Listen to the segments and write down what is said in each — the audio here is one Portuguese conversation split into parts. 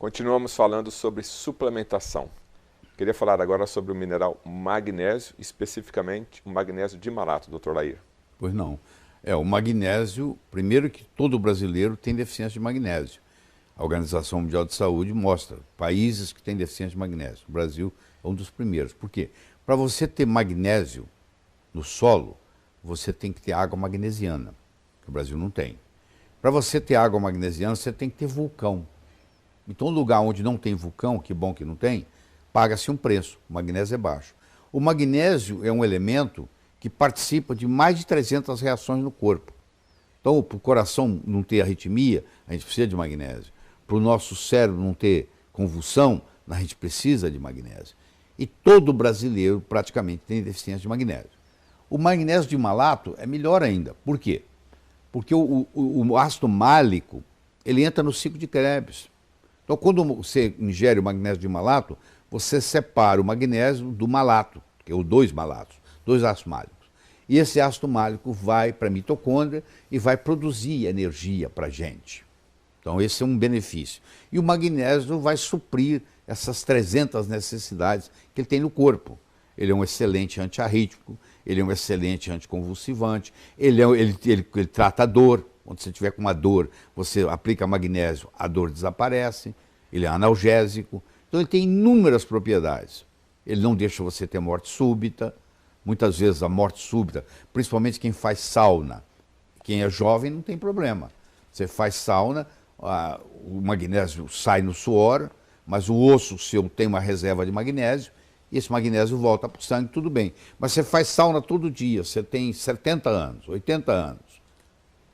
Continuamos falando sobre suplementação. Queria falar agora sobre o mineral magnésio, especificamente o magnésio de malato, Dr. Lair. Pois não. O magnésio, primeiro que todo brasileiro tem deficiência de magnésio. A Organização Mundial de Saúde mostra países que têm deficiência de magnésio. O Brasil é um dos primeiros. Por quê? Para você ter magnésio no solo, você tem que ter água magnesiana, que o Brasil não tem. Para você ter água magnesiana, você tem que ter vulcão. Então, um lugar onde não tem vulcão, que bom que não tem, paga-se um preço. O magnésio é baixo. O magnésio é um elemento que participa de mais de 300 reações no corpo. Então, para o coração não ter arritmia, a gente precisa de magnésio. Para o nosso cérebro não ter convulsão, a gente precisa de magnésio. E todo brasileiro praticamente tem deficiência de magnésio. O magnésio de malato é melhor ainda. Por quê? Porque o ácido málico, ele entra no ciclo de Krebs. Então, quando você ingere o magnésio de malato, você separa o magnésio do malato, que é o 2 malatos, 2 ácidos málicos. E esse ácido málico vai para a mitocôndria e vai produzir energia para a gente. Então, esse é um benefício. E o magnésio vai suprir essas 300 necessidades que ele tem no corpo. Ele é um excelente antiarrítmico, ele é um excelente anticonvulsivante, ele trata a dor. Quando você tiver com uma dor, você aplica magnésio, a dor desaparece, ele é analgésico. Então ele tem inúmeras propriedades. Ele não deixa você ter morte súbita. Muitas vezes a morte súbita, principalmente quem faz sauna, quem é jovem não tem problema. Você faz sauna, o magnésio sai no suor, mas o osso seu tem uma reserva de magnésio, e esse magnésio volta para o sangue, tudo bem. Mas você faz sauna todo dia, você tem 70 anos, 80 anos.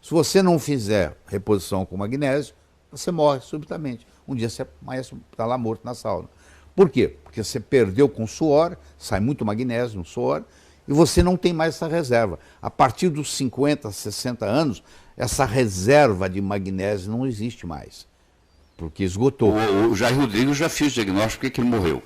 Se você não fizer reposição com magnésio, você morre subitamente. Um dia você está lá morto na sauna. Por quê? Porque você perdeu com suor, sai muito magnésio no suor, e você não tem mais essa reserva. A partir dos 50, 60 anos, essa reserva de magnésio não existe mais, porque esgotou. O Jair Rodrigues já fez o diagnóstico, por que ele morreu?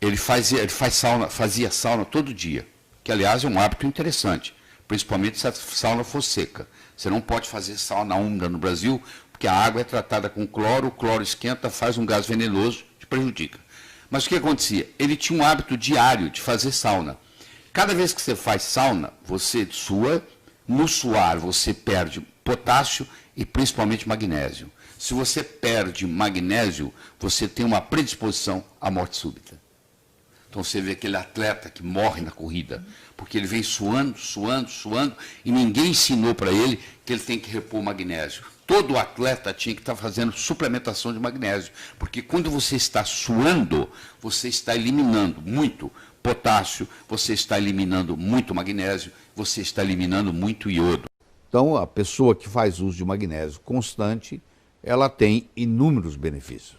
Ele fazia sauna todo dia, que aliás é um hábito interessante, principalmente se a sauna for seca. Você não pode fazer sauna úmida no Brasil, porque a água é tratada com cloro, o cloro esquenta, faz um gás venenoso, te prejudica. Mas o que acontecia? Ele tinha um hábito diário de fazer sauna. Cada vez que você faz sauna, você sua, no suar você perde potássio e principalmente magnésio. Se você perde magnésio, você tem uma predisposição à morte súbita. Então você vê aquele atleta que morre na corrida, porque ele vem suando, e ninguém ensinou para ele que ele tem que repor magnésio. Todo atleta tinha que estar fazendo suplementação de magnésio, porque quando você está suando, você está eliminando muito potássio, você está eliminando muito magnésio, você está eliminando muito iodo. Então, a pessoa que faz uso de magnésio constante, ela tem inúmeros benefícios.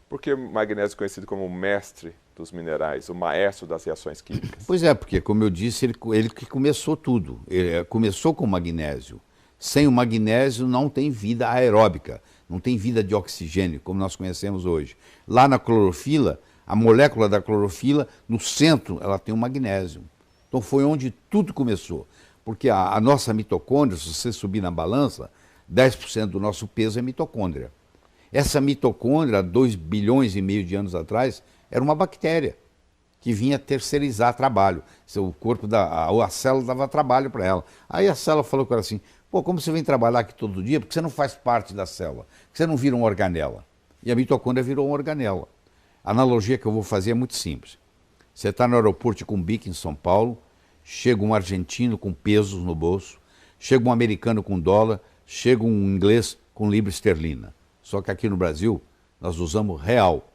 Por que o magnésio é conhecido como o mestre dos minerais, o maestro das reações químicas? Pois é, porque, como eu disse, ele que começou tudo. Ele começou com o magnésio. Sem o magnésio não tem vida aeróbica, não tem vida de oxigênio, como nós conhecemos hoje. Lá na clorofila, a molécula da clorofila, no centro, ela tem o magnésio. Então foi onde tudo começou. Porque a nossa mitocôndria, se você subir na balança, 10% do nosso peso é mitocôndria. Essa mitocôndria, 2 bilhões e meio de anos atrás, era uma bactéria que vinha terceirizar trabalho. O corpo, a célula dava trabalho para ela. Aí a célula falou com ela assim, pô, como você vem trabalhar aqui todo dia, porque você não faz parte da célula, porque você não vira uma organela. E a mitocôndria virou uma organela. A analogia que eu vou fazer é muito simples. Você está no aeroporto de Cumbica, em São Paulo, chega um argentino com pesos no bolso, chega um americano com dólar, chega um inglês com libra esterlina. Só que aqui no Brasil, nós usamos real.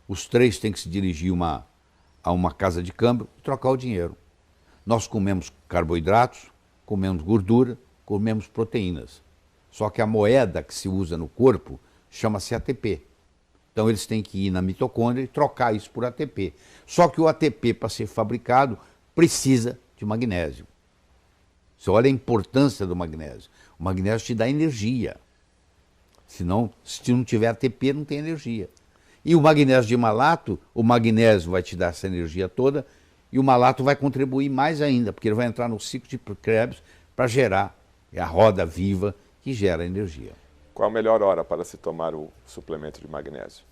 Os três têm que se dirigir a uma casa de câmbio e trocar o dinheiro. Nós comemos carboidratos, comemos gordura, comemos proteínas. Só que a moeda que se usa no corpo chama-se ATP. Então eles têm que ir na mitocôndria e trocar isso por ATP. Só que o ATP, para ser fabricado, precisa de magnésio. Você olha a importância do magnésio. O magnésio te dá energia. Senão, se não tiver ATP, não tem energia. E o magnésio de malato, o magnésio vai te dar essa energia toda e o malato vai contribuir mais ainda, porque ele vai entrar no ciclo de Krebs para gerar, é a roda viva que gera energia. Qual a melhor hora para se tomar o suplemento de magnésio?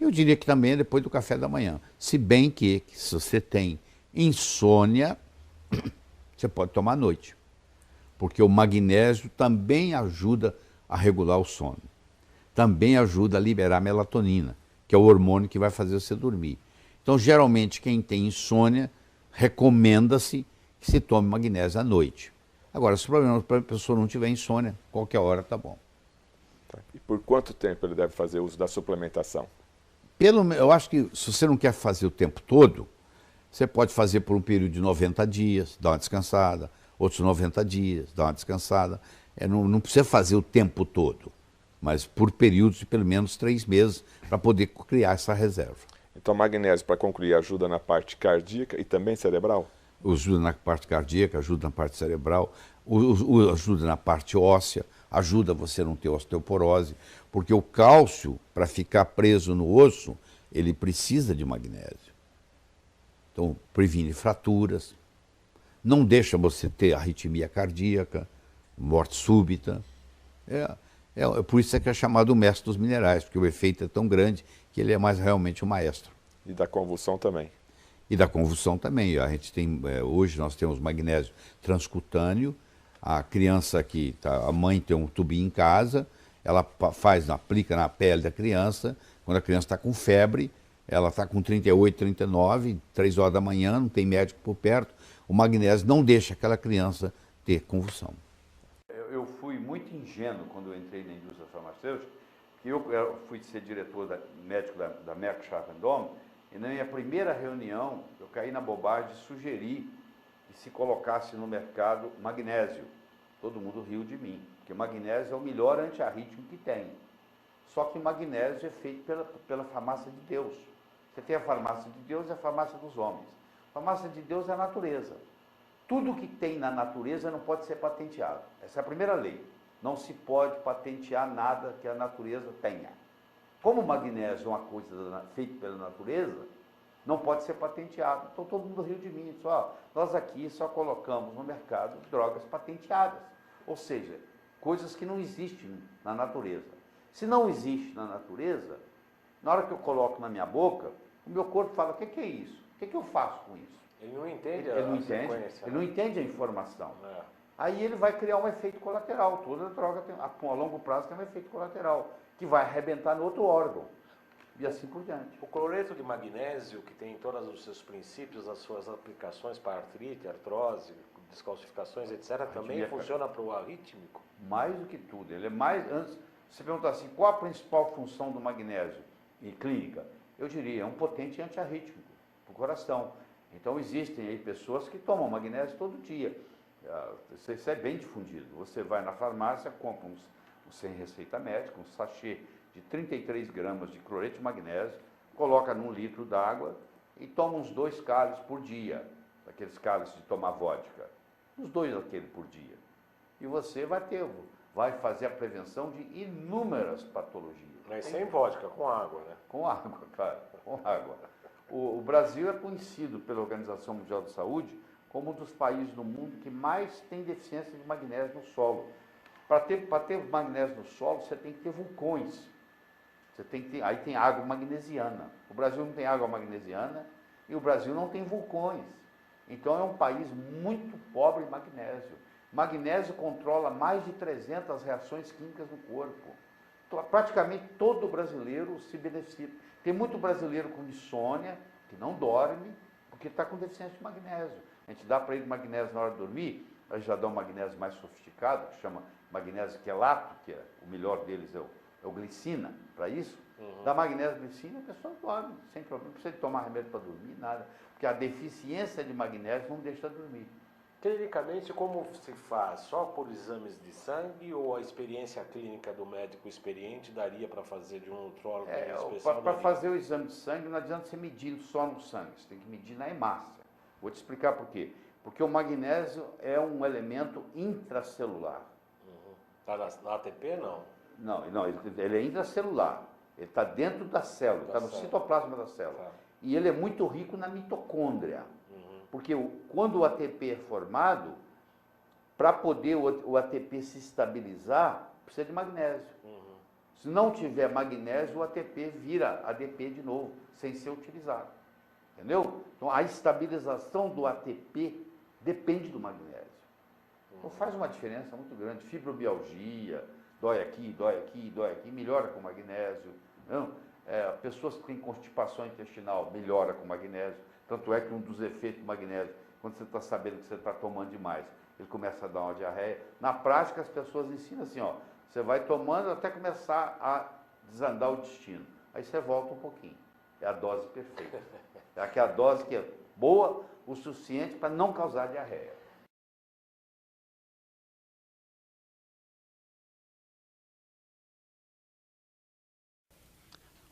Eu diria que também é depois do café da manhã. Se bem que se você tem insônia, você pode tomar à noite. Porque o magnésio também ajuda a regular o sono. Também ajuda a liberar melatonina, que é o hormônio que vai fazer você dormir. Então, geralmente, quem tem insônia, recomenda-se que se tome magnésio à noite. Agora, se a pessoa não tiver insônia, qualquer hora tá bom. Tá. E por quanto tempo ele deve fazer uso da suplementação? Eu acho que se você não quer fazer o tempo todo, você pode fazer por um período de 90 dias, dar uma descansada, outros 90 dias, dar uma descansada. Não precisa fazer o tempo todo, mas por períodos de pelo menos 3 meses, para poder criar essa reserva. Então, magnésio, para concluir, ajuda na parte cardíaca e também cerebral? Ajuda na parte cardíaca, ajuda na parte cerebral, ajuda na parte óssea, ajuda você a não ter osteoporose, porque o cálcio, para ficar preso no osso, ele precisa de magnésio. Então, previne fraturas, não deixa você ter arritmia cardíaca, morte súbita. Por isso é que é chamado o mestre dos minerais, porque o efeito é tão grande que ele é mais realmente o maestro. E da convulsão também? E da convulsão também. A gente tem, hoje nós temos magnésio transcutâneo. A criança a mãe tem um tubinho em casa, ela aplica na pele da criança. Quando a criança está com febre, ela está com 38, 39, 3 horas da manhã, não tem médico por perto. O magnésio não deixa aquela criança ter convulsão. Eu fui muito ingênuo quando eu entrei na indústria farmacêutica, porque eu fui ser diretor médico da Merck Sharp & Dohme, e na minha primeira reunião eu caí na bobagem de sugerir que se colocasse no mercado magnésio. Todo mundo riu de mim, porque o magnésio é o melhor antiarrítmico que tem. Só que o magnésio é feito pela farmácia de Deus. Você tem a farmácia de Deus e a farmácia dos homens. A farmácia de Deus é a natureza. Tudo que tem na natureza não pode ser patenteado. Essa é a primeira lei. Não se pode patentear nada que a natureza tenha. Como o magnésio é uma coisa feita pela natureza, não pode ser patenteado. Então todo mundo riu de mim. Disse, nós aqui só colocamos no mercado drogas patenteadas. Ou seja, coisas que não existem na natureza. Se não existe na natureza, na hora que eu coloco na minha boca, o meu corpo fala, o que é isso? O que eu faço com isso? Ele não entende Ele não entende a informação. Aí ele vai criar um efeito colateral. Toda droga a longo prazo tem um efeito colateral, que vai arrebentar no outro órgão. E assim por diante. O cloreto de magnésio, que tem todos os seus princípios, as suas aplicações para artrite, artrose, descalcificações, etc., também funciona para o arrítmico? Mais do que tudo. Ele é mais... Antes, você perguntar assim, qual a principal função do magnésio em clínica? Eu diria, é um potente antiarrítmico para o coração. Então existem aí pessoas que tomam magnésio todo dia. Isso é bem difundido. Você vai na farmácia, compra sem receita médica, um sachê de 33 gramas de cloreto de magnésio, coloca num litro d'água e toma uns 2 cálices por dia, daqueles cálices de tomar vodka, uns 2 daquele por dia. E você vai fazer a prevenção de inúmeras patologias. Mas sem vodka, com água, né? Com água, claro, com água. O Brasil é conhecido pela Organização Mundial de Saúde como um dos países no mundo que mais tem deficiência de magnésio no solo. Para ter magnésio no solo, você tem que ter vulcões. Aí tem água magnesiana. O Brasil não tem água magnesiana e o Brasil não tem vulcões. Então é um país muito pobre em magnésio. Magnésio controla mais de 300 reações químicas no corpo. Praticamente todo brasileiro se beneficia. Tem muito brasileiro com insônia, que não dorme, porque está com deficiência de magnésio. A gente dá para ele magnésio na hora de dormir, a gente já dá um magnésio mais sofisticado, que chama magnésio quelato, que o melhor deles é o glicina, para isso. Dá magnésio glicina, a pessoa dorme, sem problema, não precisa de tomar remédio para dormir, nada. Porque a deficiência de magnésio não deixa dormir. Clinicamente, como se faz? Só por exames de sangue ou a experiência clínica do médico experiente daria para fazer de um nutrólogo especial? Para fazer o exame de sangue, não adianta você medir só no sangue, você tem que medir na hemácia. Vou te explicar por quê. Porque o magnésio é um elemento intracelular. Está na ATP, não? Não, ele é intracelular. Ele está dentro da célula, está no citoplasma da célula. E ele é muito rico na mitocôndria. Porque quando o ATP é formado, para poder o ATP se estabilizar, precisa de magnésio. Se não tiver magnésio, o ATP vira ADP de novo, sem ser utilizado. Entendeu? Então, a estabilização do ATP depende do magnésio. Então, faz uma diferença muito grande. Fibromialgia, dói aqui, dói aqui, dói aqui, melhora com magnésio. Não? Pessoas que têm constipação intestinal, melhora com magnésio. Tanto é que um dos efeitos do magnésio, quando você está sabendo que você está tomando demais, ele começa a dar uma diarreia. Na prática, as pessoas ensinam assim, ó, você vai tomando até começar a desandar o intestino. Aí você volta um pouquinho. É a dose perfeita. É aquela dose que é boa o suficiente para não causar diarreia.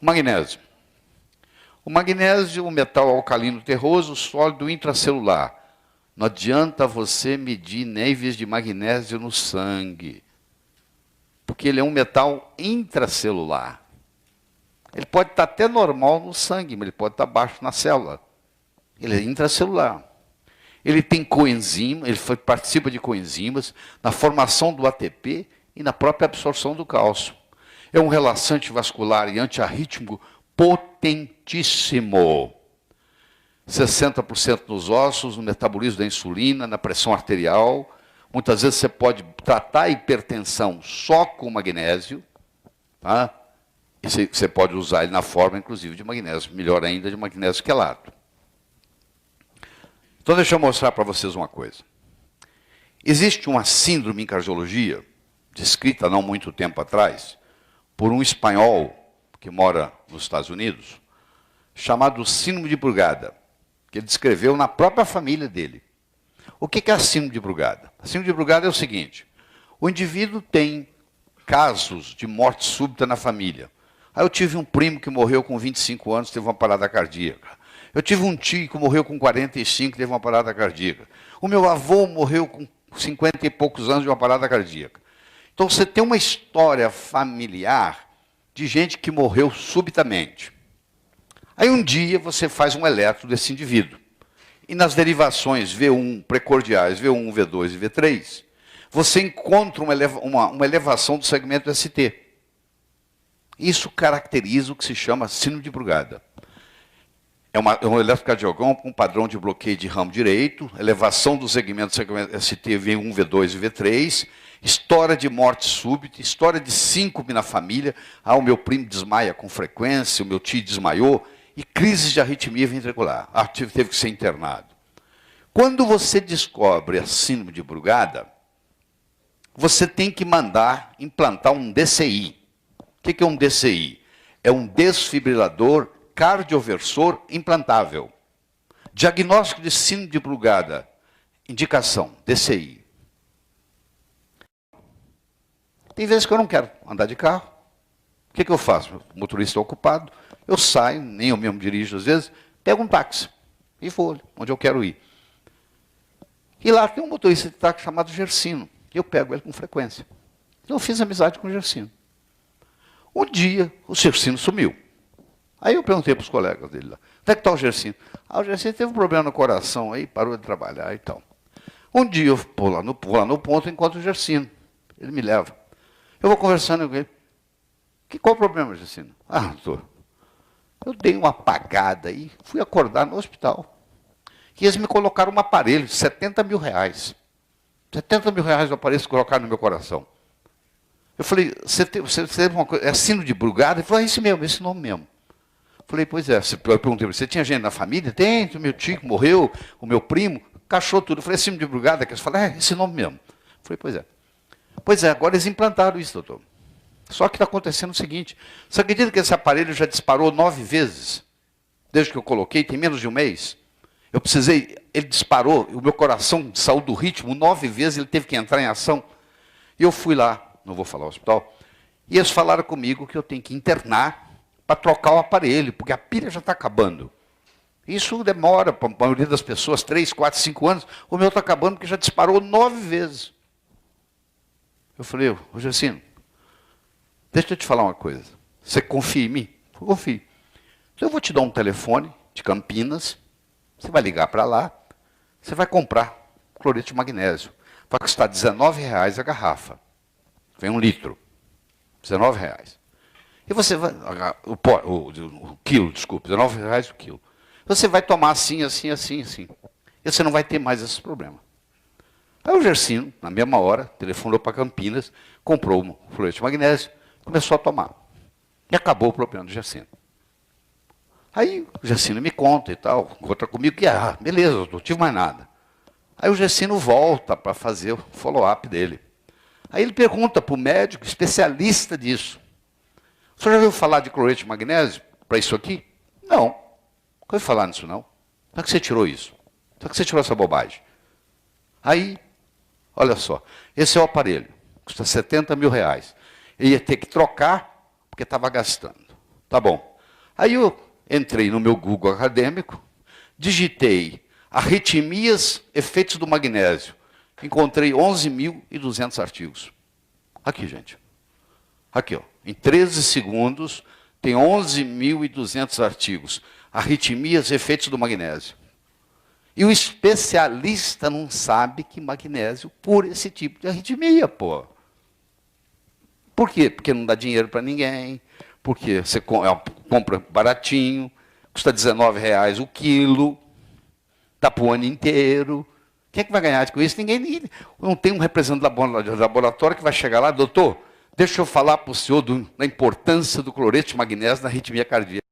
Magnésio. O magnésio é um metal alcalino terroso, sólido intracelular. Não adianta você medir níveis de magnésio no sangue, porque ele é um metal intracelular. Ele pode estar até normal no sangue, mas ele pode estar baixo na célula. Ele é intracelular. Ele tem coenzima, ele participa de coenzimas na formação do ATP e na própria absorção do cálcio. É um relaxante vascular e antiarrítmico potentíssimo. 60% nos ossos, no metabolismo da insulina, na pressão arterial. Muitas vezes você pode tratar a hipertensão só com magnésio, tá? E você pode usar ele na forma, inclusive, de magnésio, melhor ainda, de magnésio quelato. Então, deixa eu mostrar para vocês uma coisa. Existe uma síndrome em cardiologia, descrita não muito tempo atrás, por um espanhol que mora nos Estados Unidos, chamado síndrome de Brugada, que ele descreveu na própria família dele. O que é a síndrome de Brugada? A síndrome de Brugada é o seguinte: o indivíduo tem casos de morte súbita na família. Aí eu tive um primo que morreu com 25 anos, teve uma parada cardíaca. Eu tive um tio que morreu com 45, teve uma parada cardíaca. O meu avô morreu com 50 e poucos anos de uma parada cardíaca. Então você tem uma história familiar de gente que morreu subitamente. Aí um dia você faz um eletro desse indivíduo. E nas derivações V1 precordiais, V1, V2 e V3, você encontra uma elevação do segmento ST. Isso caracteriza o que se chama síndrome de Brugada. É um eletrocardiograma com padrão de bloqueio de ramo direito, elevação do segmento ST V1, V2 e V3, história de morte súbita, história de síncope na família. O meu primo desmaia com frequência, o meu tio desmaiou, e crises de arritmia ventricular. Teve que ser internado. Quando você descobre a síndrome de Brugada, você tem que mandar implantar um DCI. O que é um DCI? É um desfibrilador cardioversor implantável. Diagnóstico de síndrome de Brugada. Indicação, DCI. Tem vezes que eu não quero andar de carro. O que eu faço? O motorista é ocupado. Eu saio, nem eu mesmo dirijo às vezes, pego um táxi e vou onde eu quero ir. E lá tem um motorista de táxi chamado Gersino. Eu pego ele com frequência. Eu fiz amizade com o Gersino. Um dia, o Gersino sumiu. Aí eu perguntei para os colegas dele lá, onde é que está o Gersino? O Gersino teve um problema no coração, aí parou de trabalhar e tal. Um dia eu vou lá no ponto e encontro o Gersino. Ele me leva. Eu vou conversando com ele. Qual o problema, Gersino? Doutor, eu dei uma apagada aí, fui acordar no hospital. E eles me colocaram um aparelho de 70 mil reais. 70 mil reais o aparelho que colocaram no meu coração. Eu falei, você teve uma coisa, é síndrome de Brugada? Ele falou, é esse mesmo, esse nome mesmo. Eu falei, pois é. Eu perguntei, você tinha gente na família? Tem, o meu tio que morreu, o meu primo, cachou tudo. Eu falei, é síndrome de Brugada? Eles falaram, esse nome mesmo. Eu falei, pois é. Pois é, agora eles implantaram isso, doutor. Só que está acontecendo o seguinte, você acredita que esse aparelho já disparou 9 vezes? Desde que eu coloquei, tem menos de um mês. Eu precisei, ele disparou, o meu coração saiu do ritmo 9 vezes, ele teve que entrar em ação. E eu fui lá, não vou falar o hospital, e eles falaram comigo que eu tenho que internar para trocar o aparelho, porque a pilha já está acabando. Isso demora, para a maioria das pessoas, 3, 4, 5 anos, o meu está acabando porque já disparou 9 vezes. Eu falei, ô Gersino, deixa eu te falar uma coisa. Você confia em mim? Eu confio. Então eu vou te dar um telefone de Campinas, você vai ligar para lá, você vai comprar cloreto de magnésio. Vai custar R$19 a garrafa. Vem 1 litro. R$19. E você vai, o quilo, desculpe, R$19 o quilo. Você vai tomar assim, assim, assim, assim. E você não vai ter mais esses problemas. Aí o Gersino, na mesma hora, telefonou para Campinas, comprou um fluoreto de magnésio, começou a tomar. E acabou o problema do Gersino. Aí o Gersino me conta e tal, conta comigo que, beleza, eu não tive mais nada. Aí o Gersino volta para fazer o follow-up dele. Aí ele pergunta para o médico, especialista disso, o senhor já ouviu falar de cloreto de magnésio para isso aqui? Não, nunca ouvi falar nisso não. Como é que você tirou isso? Como é que você tirou essa bobagem? Aí, olha só, esse é o aparelho, custa R$70 mil. Eu ia ter que trocar, porque estava gastando. Tá bom. Aí eu entrei no meu Google acadêmico, digitei arritmias, efeitos do magnésio. Encontrei 11.200 artigos. Aqui, gente. Aqui, ó. Em 13 segundos, tem 11.200 artigos. Arritmias, efeitos do magnésio. E o especialista não sabe que magnésio cura esse tipo de arritmia, pô. Por quê? Porque não dá dinheiro para ninguém, porque você compra baratinho, custa R$19 o quilo, dá para o ano inteiro. Quem é que vai ganhar com isso? Ninguém. Não tem um representante do laboratório que vai chegar lá, doutor, deixa eu falar para o senhor da importância do cloreto de magnésio na arritmia cardíaca.